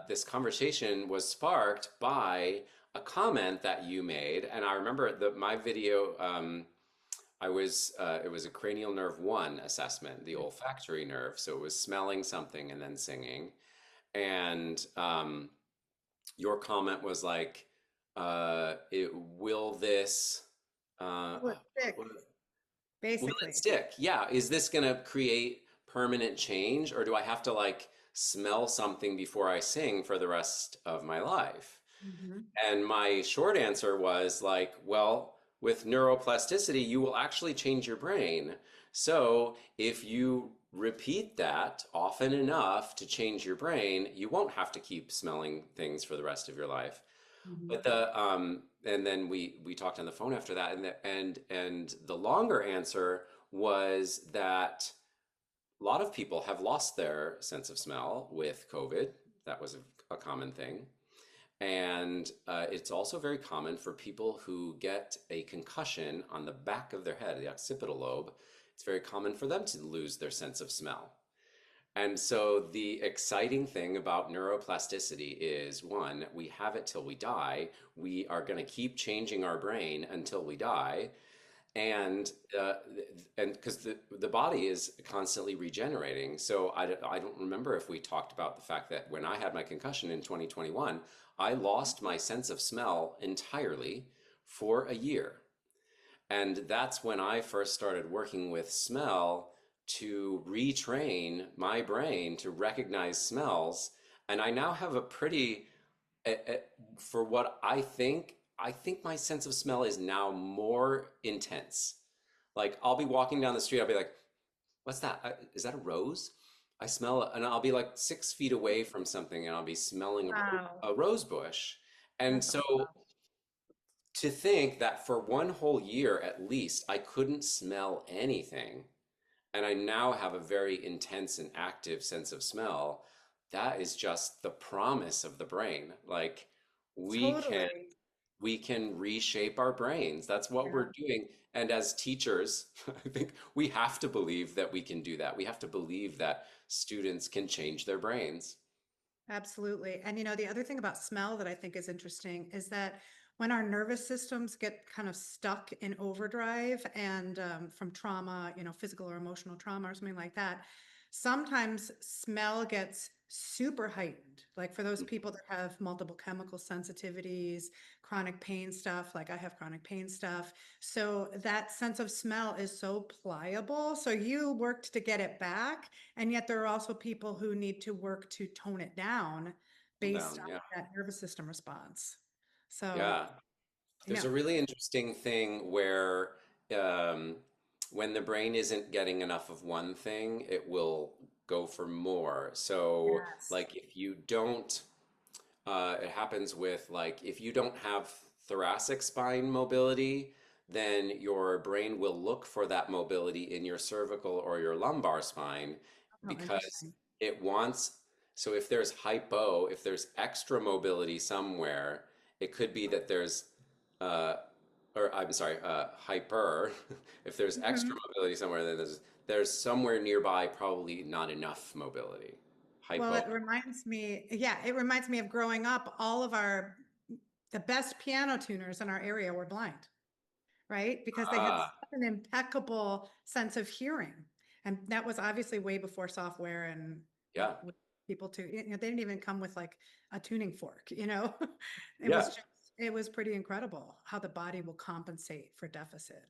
this conversation was sparked by a comment that you made, and I remember my video. It was a cranial nerve one assessment, the olfactory nerve. So it was smelling something and then singing. And your comment was like, will this, Well, it's sick, will it basically. stick? Yeah. Is this going to create permanent change, or do I have to like smell something before I sing for the rest of my life? Hmm. And my short answer was like, well, with neuroplasticity, you will actually change your brain. So if you repeat that often enough to change your brain, you won't have to keep smelling things for the rest of your life. But Hmm. the and then we talked on the phone after that, and the longer answer was that a lot of people have lost their sense of smell with COVID. That was a common thing. And it's also very common for people who get a concussion on the back of their head, the occipital lobe. It's very common for them to lose their sense of smell. And so the exciting thing about neuroplasticity is one, we have it till we die. We are going to keep changing our brain until we die. And because the body is constantly regenerating. So I don't remember if we talked about the fact that when I had my concussion in 2021, I lost my sense of smell entirely for a year. And that's when I first started working with smell to retrain my brain to recognize smells. And I now have a pretty, for what I think my sense of smell is now more intense. Like I'll be walking down the street, I'll be like, "What's that? Is that a rose?" I smell it, and I'll be like 6 feet away from something, and I'll be smelling Wow. a rose bush. And That's so to think that for one whole year at least, I couldn't smell anything, and I now have a very intense and active sense of smell, that is just the promise of the brain. Like we can totally. we can reshape our brains. That's what Yeah, we're doing. And as teachers, I think we have to believe that we can do that. We have to believe that students can change their brains. absolutely. And the other thing about smell that I think is interesting is that when our nervous systems get kind of stuck in overdrive and from trauma, physical or emotional trauma or something like that, sometimes smell gets super heightened. Like for those people that have multiple chemical sensitivities, chronic pain stuff, like I have chronic pain stuff. So that sense of smell is so pliable. So you worked to get it back. And yet there are also people who need to work to tone it down based Down, on yeah. that nervous system response. So, Yeah. you There's know, a really interesting thing where um, when the brain isn't getting enough of one thing, it will go for more. So, yes. like, if you don't, it happens with like, if you don't have thoracic spine mobility, then your brain will look for that mobility in your cervical or your lumbar spine Oh, because interesting. it wants, so if there's hypo, if there's extra mobility somewhere, it could be that there's uh, or I'm sorry, hyper. If there's extra Mhm. mobility somewhere, then there's somewhere nearby probably not enough mobility. Well, Hypo. it reminds me of growing up, the best piano tuners in our area were blind, right? Because they had such Ah, an impeccable sense of hearing. And that was obviously way before software and yeah, with people to, they didn't even come with like a tuning fork. It was yeah. just, it was pretty incredible how the body will compensate for deficit.